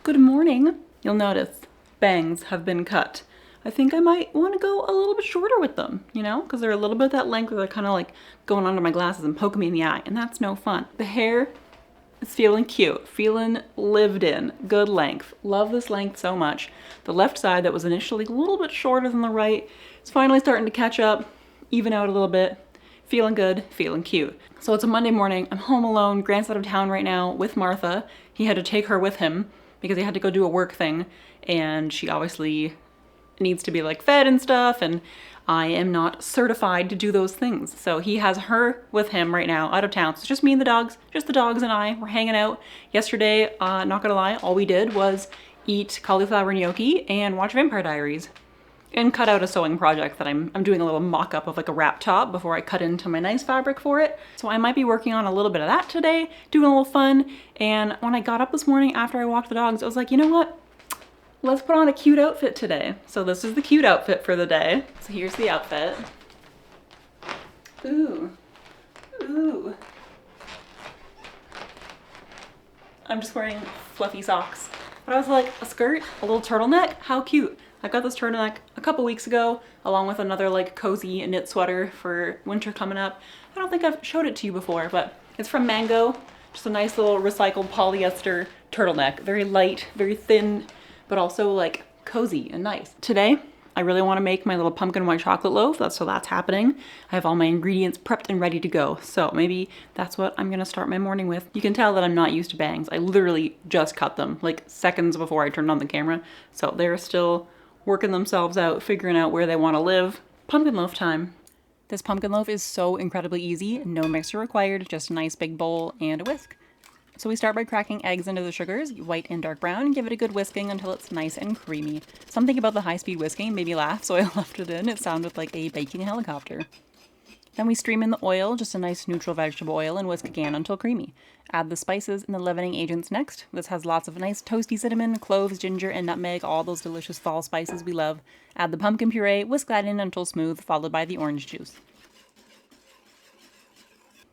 Good morning. You'll notice bangs have been cut. I think I might want to go a little bit shorter with them, you know, because they're a little bit that length where they're kind of like going under my glasses and poking me in the eye, and that's no fun. The hair is feeling cute, feeling lived in, good length. Love this length so much. The left side that was initially a little bit shorter than the right is finally starting to catch up, even out a little bit. Feeling good, feeling cute. So it's a Monday morning, I'm home alone, Grant's out of town right now with Martha. He had to take her with him because he had to go do a work thing, and she obviously needs to be like fed and stuff, and I am not certified to do those things. So he has her with him right now out of town. So it's just me and the dogs, just the dogs and I. We're hanging out. Yesterday, not gonna lie, all we did was eat cauliflower gnocchi and watch Vampire Diaries and cut out a sewing project that I'm doing a little mock-up of like a wrap top before I cut into my nice fabric for it. So I might be working on a little bit of that today, doing a little fun. And when I got up this morning after I walked the dogs, I was like, you know what? Let's put on a cute outfit today. So this is the cute outfit for the day. So here's the outfit. Ooh, ooh. I'm just wearing fluffy socks. But I was like, a skirt, a little turtleneck, how cute. I got this turtleneck a couple weeks ago, along with another like cozy knit sweater for winter coming up. I don't think I've showed it to you before, but it's from Mango. Just a nice little recycled polyester turtleneck. Very light, very thin, but also like cozy and nice. Today, I really want to make my little pumpkin white chocolate loaf. That's happening. I have all my ingredients prepped and ready to go. So maybe that's what I'm gonna start my morning with. You can tell that I'm not used to bangs. I literally just cut them like seconds before I turned on the camera. So they're still working themselves out, figuring out where they want to live. Pumpkin loaf time. This pumpkin loaf is so incredibly easy. No mixture required, just a nice big bowl and a whisk. So we start by cracking eggs into the sugars, white and dark brown, and give it a good whisking until it's nice and creamy. Something about the high-speed whisking made me laugh, so I left it in. It sounded like a baking helicopter. Then we stream in the oil, just a nice neutral vegetable oil, and whisk again until creamy. Add the spices and the leavening agents next. This has lots of nice toasty cinnamon, cloves, ginger, and nutmeg, all those delicious fall spices we love. Add the pumpkin puree, whisk that in until smooth, followed by the orange juice.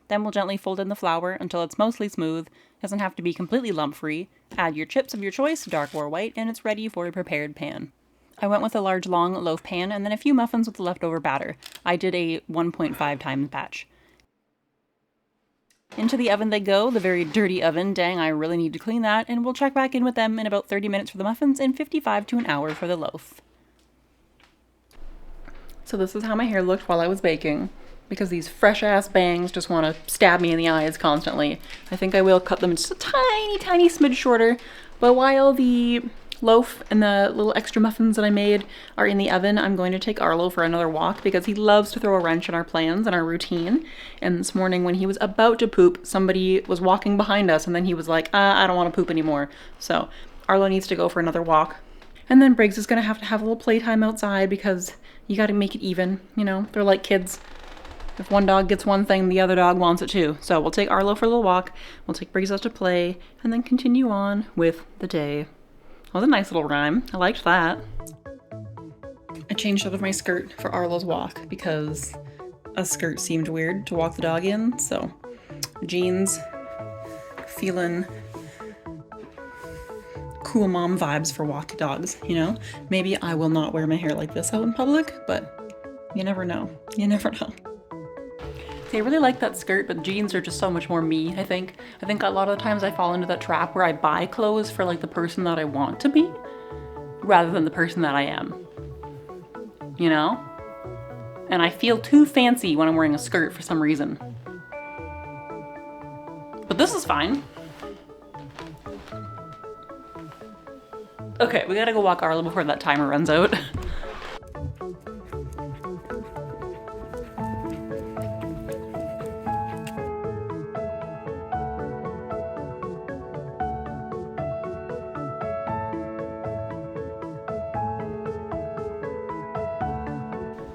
Then we'll gently fold in the flour until it's mostly smooth. Doesn't have to be completely lump-free. Add your chips of your choice, dark or white, and it's ready for a prepared pan. I went with a large long loaf pan and then a few muffins with the leftover batter. I did a 1.5 times batch. Into the oven they go, the very dirty oven. Dang, I really need to clean that, and we'll check back in with them in about 30 minutes for the muffins and 55 to an hour for the loaf. So this is how my hair looked while I was baking, because these fresh-ass bangs just want to stab me in the eyes constantly. I think I will cut them just a tiny, tiny smidge shorter, but while the loaf and the little extra muffins that I made are in the oven, I'm going to take Arlo for another walk because he loves to throw a wrench in our plans and our routine. And this morning when he was about to poop, somebody was walking behind us and then he was like, I don't want to poop anymore. So Arlo needs to go for another walk. And then Briggs is going to have a little playtime outside because you got to make it even, you know? They're like kids. If one dog gets one thing, the other dog wants it too. So we'll take Arlo for a little walk, we'll take Briggs out to play, and then continue on with the day. That was a nice little rhyme. I liked that. I changed out of my skirt for Arlo's walk because a skirt seemed weird to walk the dog in. So jeans, feeling cool mom vibes for walk dogs, you know? Maybe I will not wear my hair like this out in public, but you never know. You never know. See, I really like that skirt, but jeans are just so much more me, I think. I think a lot of the times I fall into that trap where I buy clothes for like the person that I want to be, rather than the person that I am. You know? And I feel too fancy when I'm wearing a skirt for some reason. But this is fine. Okay, we gotta go walk Arlo before that timer runs out.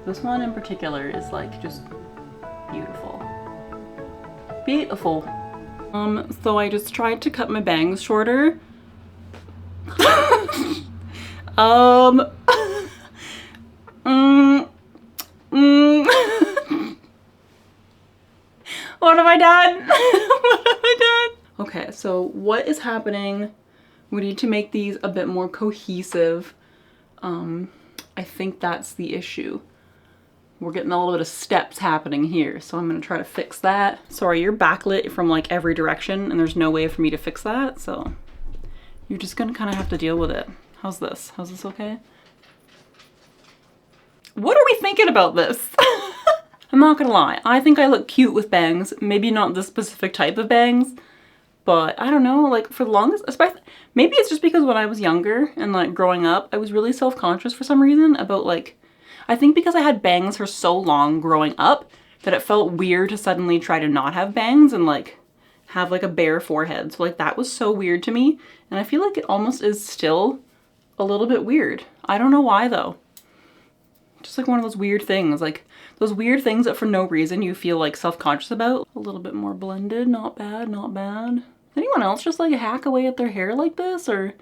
This one in particular is like just beautiful. Beautiful. So I just tried to cut my bangs shorter. What have I done? What have I done? Okay, so what is happening We need to make these a bit more cohesive. I think that's the issue. We're getting a little bit of steps happening here, so I'm gonna try to fix that. Sorry, you're backlit from like every direction and there's no way for me to fix that, so you're just gonna kind of have to deal with it. How's this? How's this okay? What are we thinking about this? I'm not gonna lie, I think I look cute with bangs. Maybe not this specific type of bangs, but I don't know, like for the longest, especially, maybe it's just because when I was younger and like growing up, I was really self-conscious for some reason about like, I think because I had bangs for so long growing up that it felt weird to suddenly try to not have bangs and like have like a bare forehead. So like that was so weird to me. And I feel like it almost is still a little bit weird. I don't know why though. Just like one of those weird things, like those weird things that for no reason you feel like self-conscious about. A little bit more blended, not bad, not bad. Anyone else just like hack away at their hair like this? Or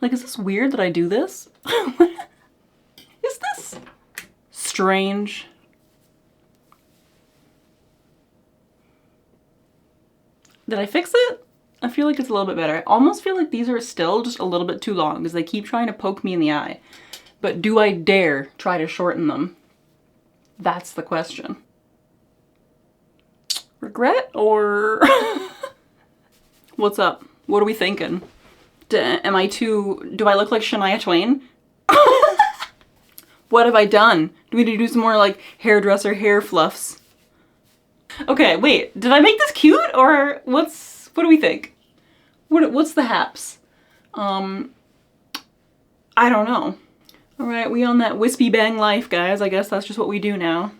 like, is this weird that I do this? Is this strange? Did I fix it? I feel like it's a little bit better. I almost feel like these are still just a little bit too long because they keep trying to poke me in the eye. But do I dare try to shorten them? That's the question. Regret or what's up? What are we thinking? Do I look like Shania Twain? What have I done? Do we need to do some more like hairdresser hair fluffs? Okay, wait, did I make this cute or what do we think? What's the haps? I don't know. All right, we on that wispy bang life, guys. I guess that's just what we do now.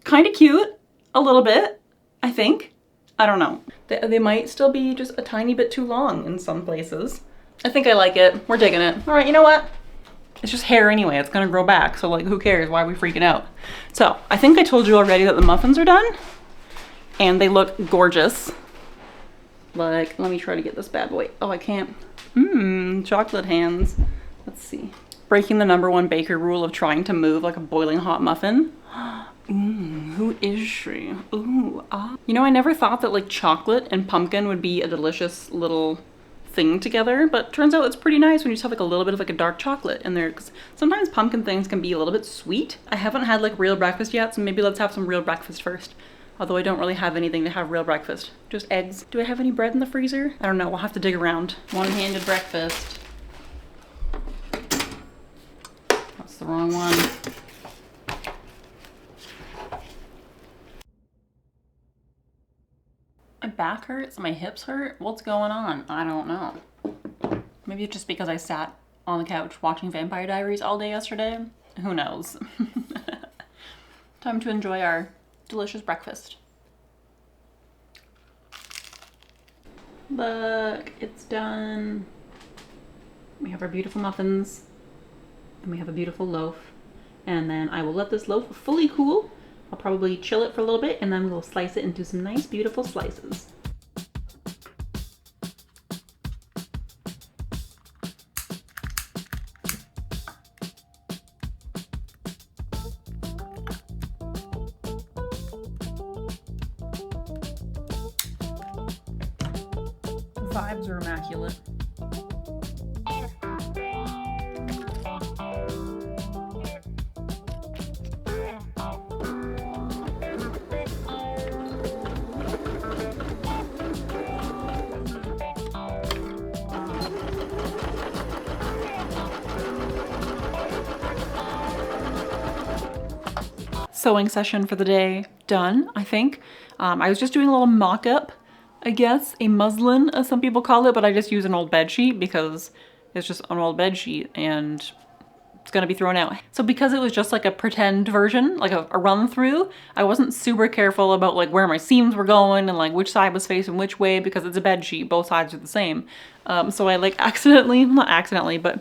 Kind of cute, a little bit, I think. I don't know. They might still be just a tiny bit too long in some places. I think I like it. We're digging it. All right, you know what? It's just hair anyway. It's gonna grow back. So like, who cares? Why are we freaking out? So I think I told you already that the muffins are done and they look gorgeous. Like, let me try to get this bad boy. Oh, I can't. Chocolate hands. Let's see. Breaking the #1 baker rule of trying to move like a boiling hot muffin. Who is she? Ooh, ah. You know, I never thought that like chocolate and pumpkin would be a delicious little thing together, but turns out it's pretty nice when you just have like a little bit of like a dark chocolate in there, because sometimes pumpkin things can be a little bit sweet. I haven't had like real breakfast yet, so maybe let's have some real breakfast first. Although I don't really have anything to have real breakfast. Just eggs. Do I have any bread in the freezer? I don't know, we'll have to dig around. One-handed breakfast. That's the wrong one. My back hurts, my hips hurt. What's going on? I don't know. Maybe it's just because I sat on the couch watching Vampire Diaries all day yesterday. Who knows? Time to enjoy our delicious breakfast. Look, it's done. We have our beautiful muffins and we have a beautiful loaf. And then I will let this loaf fully cool. I'll probably chill it for a little bit and then we'll slice it into some nice, beautiful slices. Vibes are immaculate. Sewing session for the day done, I think. I was just doing a little mock-up, I guess, a muslin as some people call it, but I just use an old bed sheet because it's just an old bed sheet and it's gonna be thrown out. So because it was just like a pretend version, like a run through, I wasn't super careful about like where my seams were going and like which side was facing which way because it's a bed sheet, both sides are the same. So I like accidentally, not accidentally, but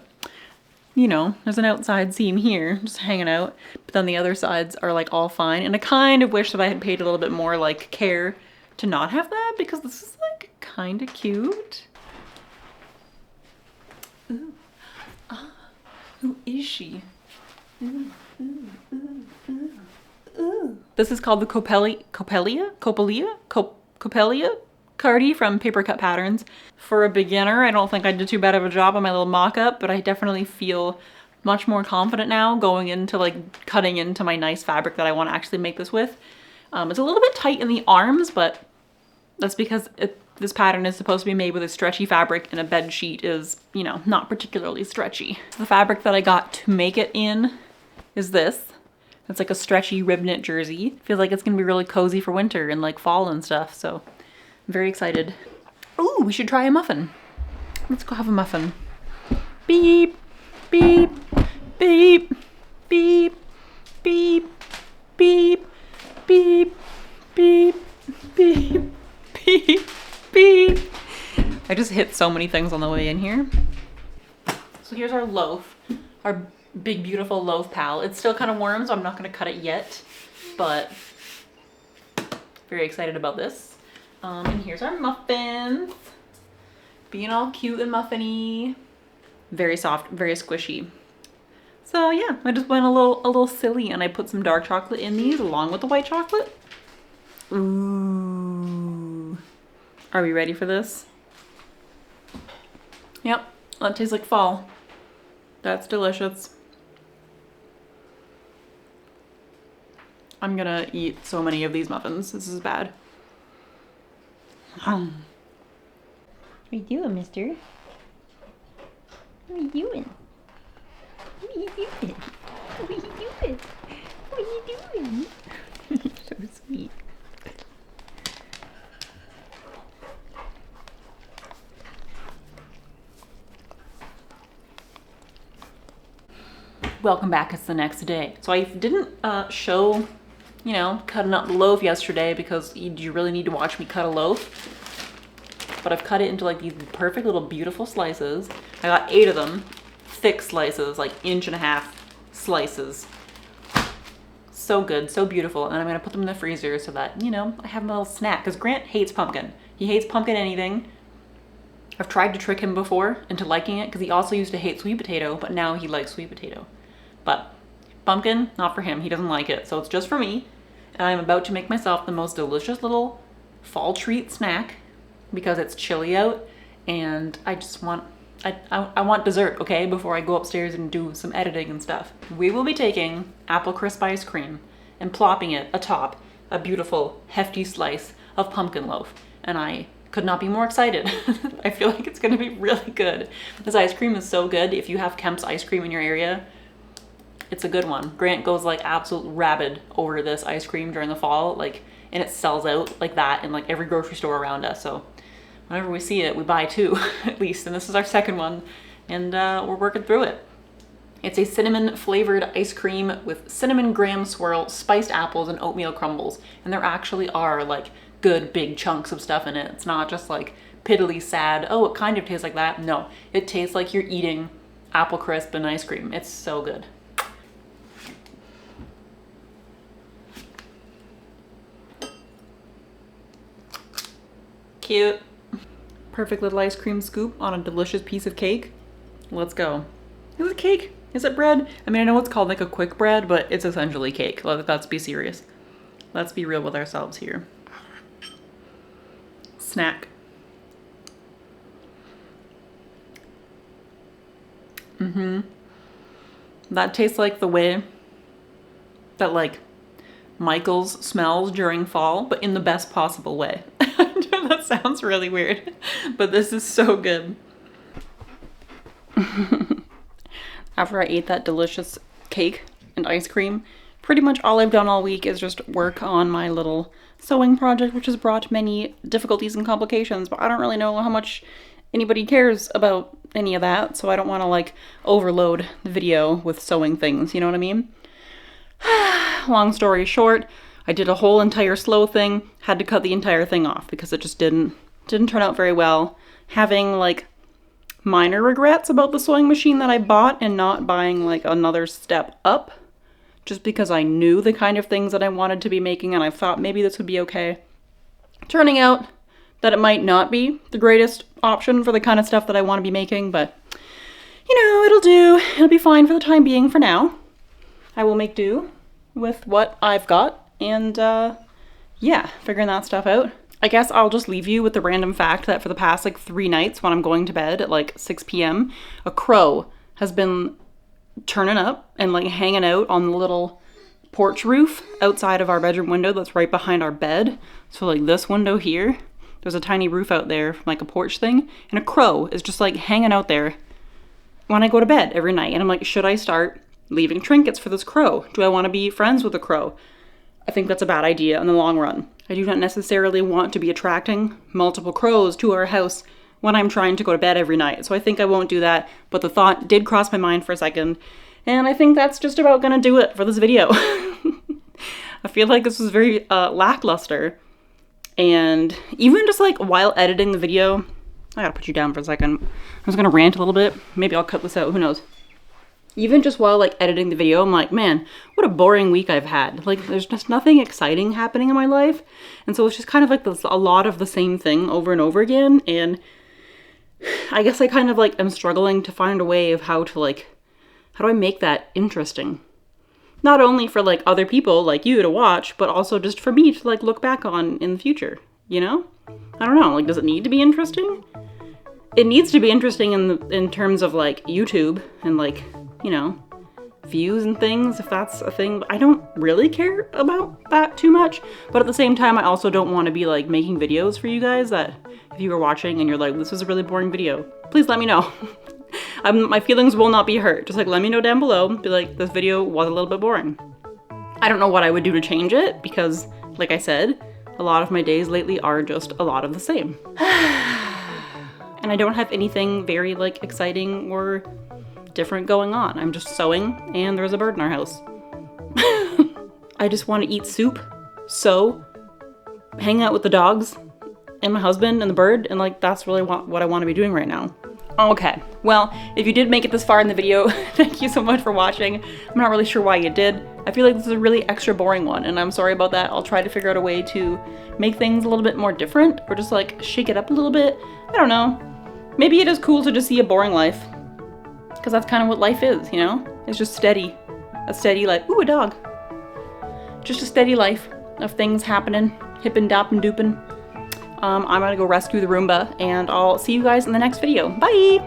you know, there's an outside seam here just hanging out, but then the other sides are like all fine. And I kind of wish that I had paid a little bit more like care to not have that because this is like kind of cute. Ooh. Ah, who is she? Ooh, ooh, ooh, ooh, ooh. This is called the Copelia? Cardi from Paper Cut Patterns. For a beginner, I don't think I did too bad of a job on my little mock-up, but I definitely feel much more confident now going into like cutting into my nice fabric that I want to actually make this with. It's a little bit tight in the arms, but that's because this pattern is supposed to be made with a stretchy fabric, and a bed sheet is, you know, not particularly stretchy. So the fabric that I got to make it in is this. It's like a stretchy rib knit jersey. Feels like it's gonna be really cozy for winter and like fall and stuff, so I'm very excited. Ooh, we should try a muffin. Let's go have a muffin. Beep, beep, beep, beep, beep, beep, beep, beep, beep, beep, beep. I just hit so many things on the way in here. So here's our loaf, our big beautiful loaf pal. It's still kind of warm, so I'm not gonna cut it yet, but very excited about this. And here's our muffins, being all cute and muffiny. Very soft, very squishy. So yeah, I just went a little silly and I put some dark chocolate in these along with the white chocolate. Ooh. Are we ready for this? Yep, that tastes like fall. That's delicious. I'm gonna eat so many of these muffins. This is bad. What are you doing, mister? What are you doing? What are you doing? What are you doing? What are you doing? So sweet. Welcome back, it's the next day. So I didn't show, you know, cutting up the loaf yesterday because you really need to watch me cut a loaf. But I've cut it into like these perfect little beautiful slices. I got 8 of them, thick slices, like 1.5 inch slices. So good, so beautiful. And I'm gonna put them in the freezer so that, you know, I have a little snack. Because Grant hates pumpkin. He hates pumpkin anything. I've tried to trick him before into liking it because he also used to hate sweet potato, but now he likes sweet potato. But pumpkin, not for him. He doesn't like it. So it's just for me. And I'm about to make myself the most delicious little fall treat snack because it's chilly out and I just want, I want dessert, okay, before I go upstairs and do some editing and stuff. We will be taking apple crisp ice cream and plopping it atop a beautiful hefty slice of pumpkin loaf. And I could not be more excited. I feel like it's gonna be really good. This ice cream is so good. If you have Kemp's ice cream in your area, it's a good one. Grant goes like absolute rabid over this ice cream during the fall, like, and it sells out like that in like every grocery store around us. So whenever we see it, we buy 2 at least. And this is our second one, and we're working through it. It's a cinnamon flavored ice cream with cinnamon graham swirl, spiced apples, and oatmeal crumbles. And there actually are like good big chunks of stuff in it. It's not just like piddly sad, oh, it kind of tastes like that. No, it tastes like you're eating apple crisp and ice cream. It's so good. Cute. Perfect little ice cream scoop on a delicious piece of cake. Let's go. Is it cake? Is it bread? I mean, I know it's called like a quick bread, but it's essentially cake. Let's be serious. Let's be real with ourselves here. Snack. That tastes like the way that like Michael's smells during fall, but in the best possible way. That sounds really weird, but this is so good. After I ate that delicious cake and ice cream, pretty much all I've done all week is just work on my little sewing project, which has brought many difficulties and complications, but I don't really know how much anybody cares about any of that, so I don't want to like overload the video with sewing things, you know what I mean? Long story short, I did a whole entire slow thing, had to cut the entire thing off because it just didn't turn out very well. Having like minor regrets about the sewing machine that I bought and not buying like another step up, just because I knew the kind of things that I wanted to be making and I thought maybe this would be okay. Turning out that it might not be the greatest option for the kind of stuff that I want to be making, but you know, it'll do. It'll be fine for the time being for now. I will make do with what I've got and yeah, figuring that stuff out. I guess I'll just leave you with the random fact that for the past like 3 nights when I'm going to bed at like 6 p.m., a crow has been turning up and like hanging out on the little porch roof outside of our bedroom window that's right behind our bed. So like this window here, there's a tiny roof out there from like a porch thing, and a crow is just like hanging out there when I go to bed every night. And I'm like, should I start leaving trinkets for this crow? Do I want to be friends with a crow? I think that's a bad idea in the long run. I do not necessarily want to be attracting multiple crows to our house when I'm trying to go to bed every night. So I think I won't do that, but the thought did cross my mind for a second. And I think that's just about gonna do it for this video. I feel like this was very lackluster. And even just like while editing the video, I gotta put you down for a second. I was gonna rant a little bit. Maybe I'll cut this out, who knows. Even just while like editing the video, I'm like, man, what a boring week I've had. Like there's just nothing exciting happening in my life. And so it's just kind of like a lot of the same thing over and over again. And I guess I kind of like am struggling to find a way of how do I make that interesting? Not only for like other people like you to watch, but also just for me to like look back on in the future, you know? I don't know, like does it need to be interesting? It needs to be interesting in terms of like YouTube and like, you know, views and things, if that's a thing. I don't really care about that too much, but at the same time I also don't want to be like making videos for you guys that if you were watching and you're like, this was a really boring video, please let me know. My feelings will not be hurt. Just like let me know down below, be like, this video was a little bit boring. I don't know what I would do to change it because like I said, a lot of my days lately are just a lot of the same. And I don't have anything very like exciting or different going on. I'm just sewing and there's a bird in our house. I just want to eat soup, sew, hang out with the dogs and my husband and the bird, and like that's really what I want to be doing right now. Okay, well, if you did make it this far in the video, thank you so much for watching. I'm not really sure why you did. I feel like this is a really extra boring one, and I'm sorry about that. I'll try to figure out a way to make things a little bit more different, or just like shake it up a little bit. I don't know. Maybe it is cool to just see a boring life, because that's kind of what life is, you know? It's just steady. A steady life. Ooh, a dog. Just a steady life of things happening, hippin' doppin' doopin'. I'm gonna go rescue the Roomba, and I'll see you guys in the next video. Bye!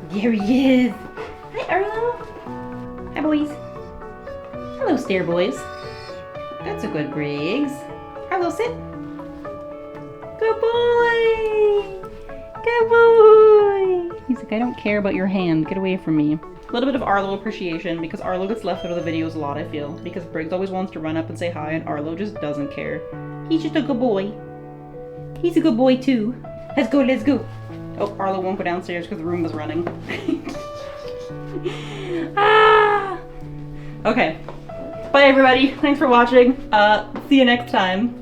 There he is! Hi, Arlo! Hi, boys! Hello, stair boys. That's a good Briggs. Arlo, sit! Good boy! Good boy! He's like, I don't care about your hand. Get away from me. A little bit of Arlo appreciation, because Arlo gets left out of the videos a lot, I feel. Because Briggs always wants to run up and say hi, and Arlo just doesn't care. He's just a good boy. He's a good boy too. Let's go, let's go. Oh, Arlo won't go downstairs because the room was running. Ah! Okay. Bye everybody. Thanks for watching. See you next time.